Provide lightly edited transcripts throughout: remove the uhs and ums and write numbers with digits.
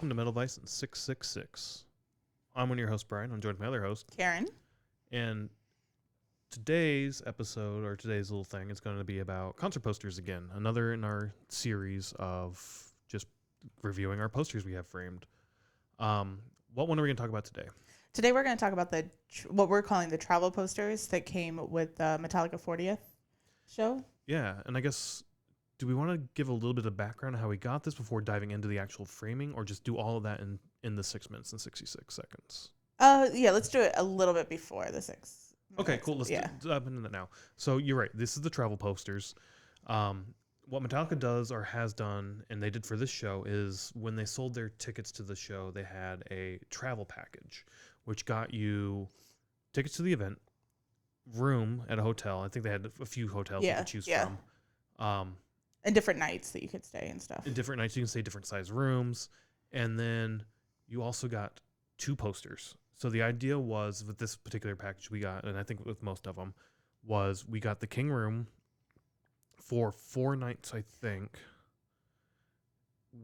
Welcome to MetalVice in 666. I'm one of your hosts, Brian. I'm joined by my other host, Karen. And today's episode, or today's little thing, is going to be about concert posters again. Another in our series of just reviewing our posters we have framed. What one are we going to talk about today? Today we're going to talk about what we're calling the travel posters that came with the Metallica 40th show. Yeah, and I guess, do we want to give a little bit of background on how we got this before diving into the actual framing, or just do all of that in the 6 minutes and 66 seconds? Yeah, let's do it a little bit before the 6 minutes. Okay, cool. Let's dive into that now. So you're right. This is the travel posters. What Metallica does or has done, and they did for this show, is when they sold their tickets to the show, they had a travel package, which got you tickets to the event, room at a hotel. I think they had a few hotels you could choose from. And different nights that you could stay and stuff. And different nights, you can stay different size rooms. And then you also got 2 posters. So the idea was, with this particular package we got, and I think with most of them, was we got the King Room for 4 nights, I think,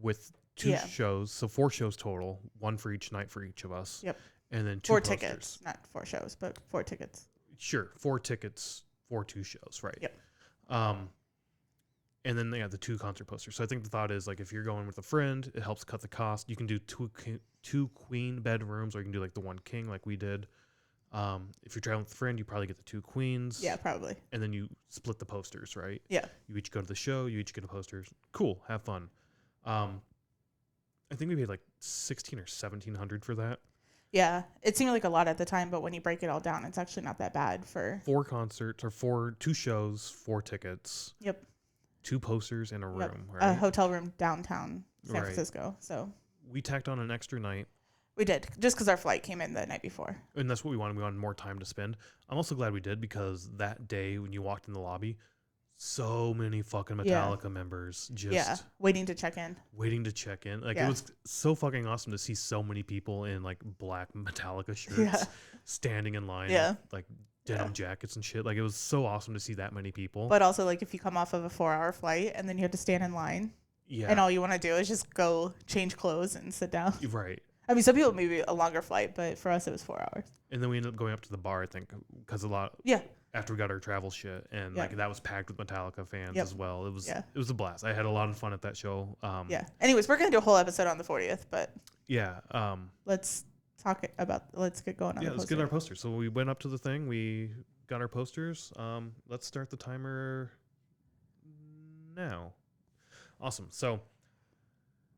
with 2 shows. So 4 shows total, 1 for each night for each of us. Yep. And then 2 4 posters. tickets, not 4 shows, but 4 tickets. Sure, 4 tickets for 2 shows, right? Yep. And then they have the 2 concert posters. So I think the thought is, like, if you're going with a friend, it helps cut the cost. You can do 2 queen bedrooms, or you can do like the 1 king, like we did. If you're traveling with a friend, you probably get the 2 queens. Yeah, probably. And then you split the posters, right? Yeah. You each go to the show. You each get a posters. Cool. Have fun. I think we paid like $1,600 or $1,700 for that. Yeah, it seemed like a lot at the time, but when you break it all down, it's actually not that bad for 4 concerts, or 2 shows, 4 tickets. Yep. 2 posters in a room, right? A hotel room downtown San Francisco. So we tacked on an extra night. We did, just because our flight came in the night before. And that's what we wanted. We wanted more time to spend. I'm also glad we did, because that day when you walked in the lobby, so many fucking Metallica members just waiting to check in. Like, it was so fucking awesome to see so many people in like black Metallica shirts standing in line with, like, denim jackets and shit. Like, it was so awesome to see that many people. But also, like, if you come off of a 4-hour flight and then you have to stand in line, and all you want to do is just go change clothes and sit down. Right. I mean, some people maybe a longer flight, but for us it was 4 hours. And then we ended up going up to the bar, I think, because after we got our travel shit, and like that was packed with Metallica fans as well. It was a blast. I had a lot of fun at that show. Anyways, we're gonna do a whole episode on the 40th, but let's get going on the poster. Let's get our posters. So we went up to the thing, we got our posters. Let's start the timer now. Awesome. So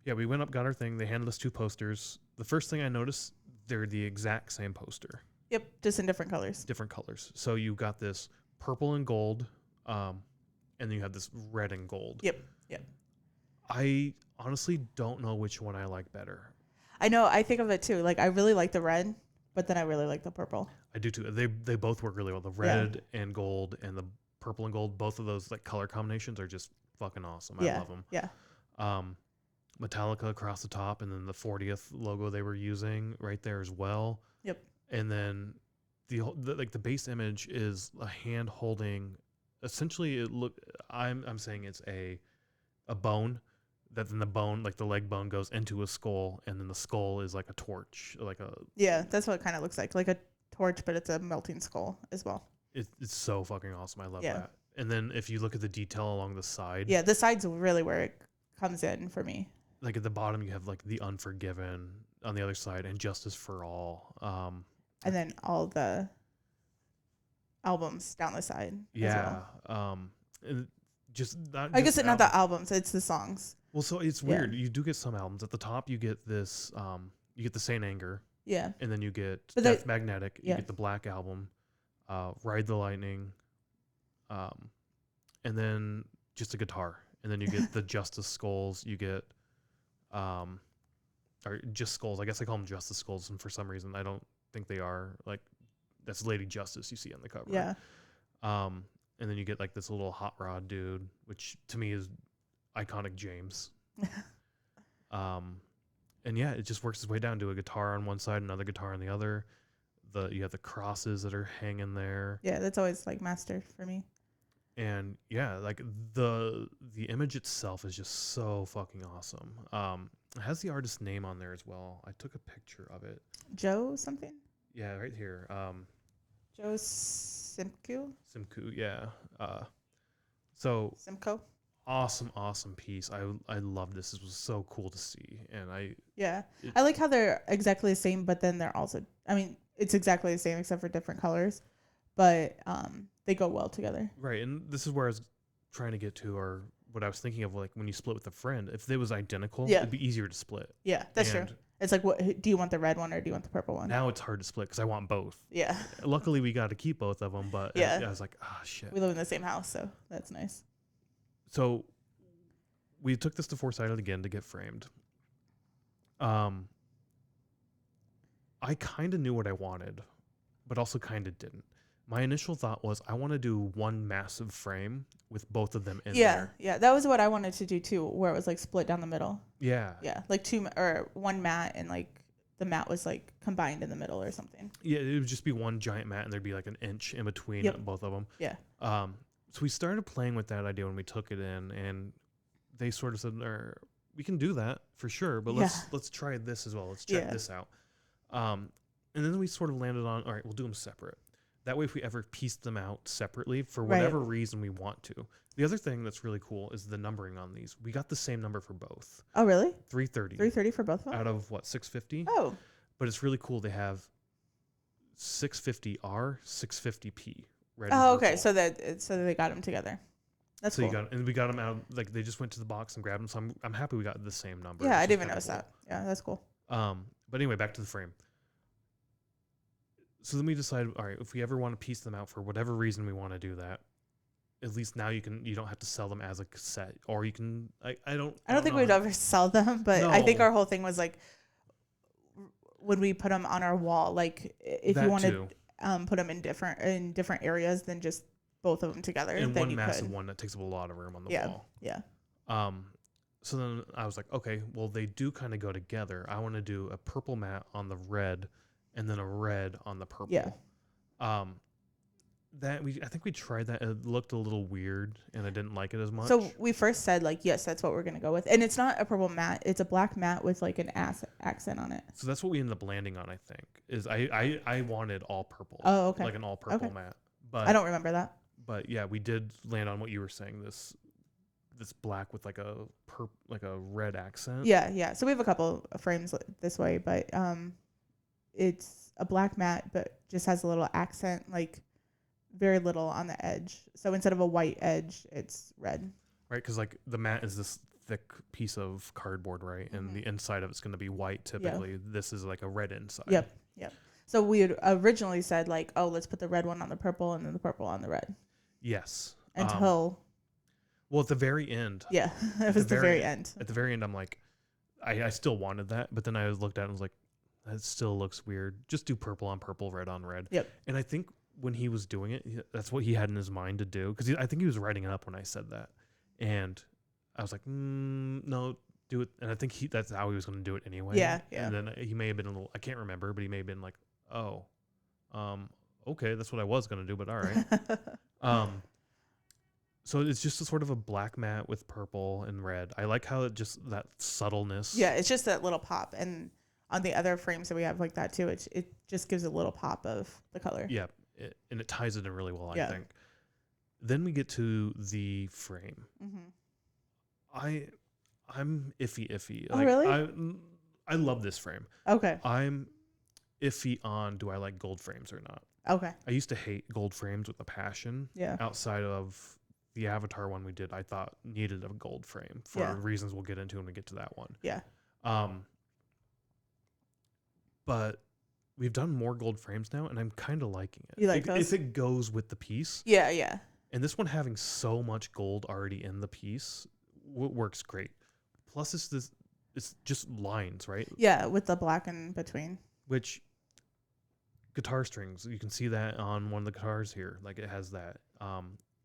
we went up, got our thing. They handed us 2 posters. The first thing I noticed, they're the exact same poster. Yep, just in different colors. Different colors. So you got this purple and gold, and then you have this red and gold. Yep. I honestly don't know which one I like better. I know. I think of it too. Like, I really like the red, but then I really like the purple. I do too. They both work really well. The red and gold and the purple and gold, both of those like color combinations are just fucking awesome. I love them. Yeah. Metallica across the top, and then the 40th logo they were using right there as well. Yep. And then the base image is a hand holding. Essentially, I'm saying it's a bone. That then the bone, like the leg bone, goes into a skull, and then the skull is like a torch, like a. Yeah, that's what it kind of looks like a torch, but it's a melting skull as well. It's so fucking awesome. I love that. And then if you look at the detail along the side. Yeah, the side's really where it comes in for me. Like at the bottom, you have like the Unforgiven on the other side, and Justice for All. And then all the albums down the side. Yeah. As well. I guess not the albums; it's the songs. Well, so it's weird. You do get some albums at the top. You get this. You get the Saint Anger. Yeah. And then you get Death Magnetic. You get the Black Album, Ride the Lightning, and then just a guitar. And then you get the Justice Skulls. You get, or just Skulls. I guess I call them Justice Skulls, and for some reason I don't think they are. Like, that's Lady Justice you see on the cover. Yeah. And then you get like this little hot rod dude, which to me is iconic James. And it just works its way down to a guitar on one side, another guitar on the other. You have the crosses that are hanging there. Yeah, that's always like master for me. And like the image itself is just so fucking awesome. It has the artist's name on there as well. I took a picture of it. Joe something. Yeah, right here. Joe Simku. Simku. Yeah. So Simcoe. awesome piece. I love this. This was so cool to see, and I like how they're exactly the same, but then they're also. I mean, it's exactly the same except for different colors, but they go well together. Right, and this is where I was trying to get to, or what I was thinking of, like when you split with a friend. If they was identical, it'd be easier to split. Yeah, that's true. It's like, what do you want, the red one or do you want the purple one? Now it's hard to split because I want both. Yeah. Luckily, we got to keep both of them, but I was like, shit. We live in the same house, so that's nice. So we took this to Four-Sided again to get framed. I kind of knew what I wanted, but also kind of didn't. My initial thought was I want to do one massive frame with both of them in there. Yeah, that was what I wanted to do too, where it was like split down the middle. Yeah. Yeah, like one mat, and like the mat was like combined in the middle or something. Yeah, it would just be one giant mat, and there'd be like an inch in between both of them. Yeah. So we started playing with that idea when we took it in, and they sort of said, "We can do that for sure, but let's try this as well. Let's check this out." And then we sort of landed on, all right, we'll do them separate. That way, if we ever piece them out separately for whatever reason we want to. The other thing that's really cool is the numbering on these. We got the same number for both. Oh, really? 330. 330 for both of them? Out of what, 650? Oh. But it's really cool. They have 650R, 650P. Red okay. So they got them together. That's cool. We got them out. Like they just went to the box and grabbed them. So I'm happy we got the same number. Yeah, I didn't even notice that. Yeah, that's cool. But anyway, back to the frame. So then we decided, all right, if we ever want to piece them out for whatever reason we want to do that, at least now you don't have to sell them as a cassette, or you can. I don't think we'd ever sell them, but I think our whole thing was like, when we put them on our wall, like if you want to put them in different areas than just both of them together. And then one massive one that takes up a lot of room on the wall. Yeah. So then I was like, okay, well they do kind of go together. I want to do a purple mat on the red, and then a red on the purple. Yeah. I think we tried that. It looked a little weird, and I didn't like it as much. So we first said like, yes, that's what we're gonna go with, and it's not a purple mat; it's a black mat with like an accent on it. So that's what we ended up landing on. I think is I wanted all purple. Oh, okay. Like an all purple mat. But I don't remember that. But yeah, we did land on what you were saying. This black with like a red accent. Yeah. So we have a couple of frames this way, but it's a black mat, but just has a little accent, like very little on the edge. So instead of a white edge, it's red. Right, because like the mat is this thick piece of cardboard, right? And the inside of it's going to be white typically. Yeah. This is like a red inside. Yep. So we had originally said like, oh, let's put the red one on the purple and then the purple on the red. Yes. Until. Well, at the very end. Yeah, it was the very end. At the very end, I'm like, I still wanted that, but then I looked at it and was like, that still looks weird. Just do purple on purple, red on red. Yep. And I think when he was doing it, that's what he had in his mind to do. Because I think he was writing it up when I said that. And I was like, no, do it. And I think that's how he was going to do it anyway. Yeah. And then he may have been a little, I can't remember, but he may have been like, oh, okay, that's what I was going to do, but all right. So it's just a sort of a black mat with purple and red. I like how that subtleness. Yeah, it's just that little pop. And on the other frames that we have like that too, it just gives a little pop of the color. Yeah, and it ties it in really well, I think. Then we get to the frame. Mm-hmm. I'm iffy. Oh, really? I love this frame. Okay. I'm iffy on do I like gold frames or not. Okay. I used to hate gold frames with a passion. Yeah. Outside of the Avatar one we did, I thought needed a gold frame for reasons we'll get into when we get to that one. Yeah. But we've done more gold frames now, and I'm kind of liking it. You like those? If it goes with the piece. Yeah. And this one having so much gold already in the piece works great. Plus, it's just lines, right? Yeah, with the black in between. Which guitar strings, you can see that on one of the guitars here. Like it has that.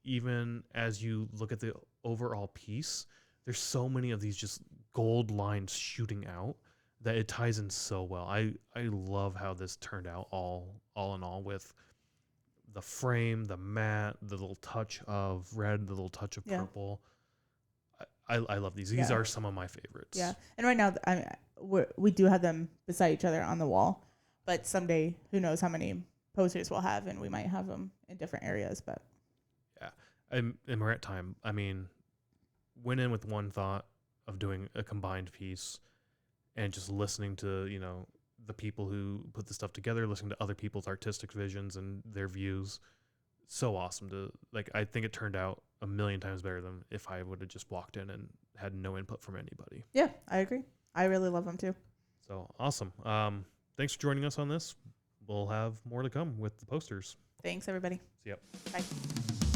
Even as you look at the overall piece, there's so many of these just gold lines shooting out that it ties in so well. I love how this turned out all in all, with the frame, the mat, the little touch of red, the little touch of purple. I love these. These Yeah. are some of my favorites. Yeah. And right now, we do have them beside each other on the wall. But someday, who knows how many posters we'll have, and we might have them in different areas. But Yeah. And we're at time. I mean, went in with one thought of doing a combined piece and just listening to, the people who put the stuff together, listening to other people's artistic visions and their views. So awesome to, I think it turned out a million times better than if I would have just walked in and had no input from anybody. yeah, I agree. I really love them too. So awesome. Thanks for joining us on this. We'll have more to come with the posters. Thanks, everybody. See ya. Bye.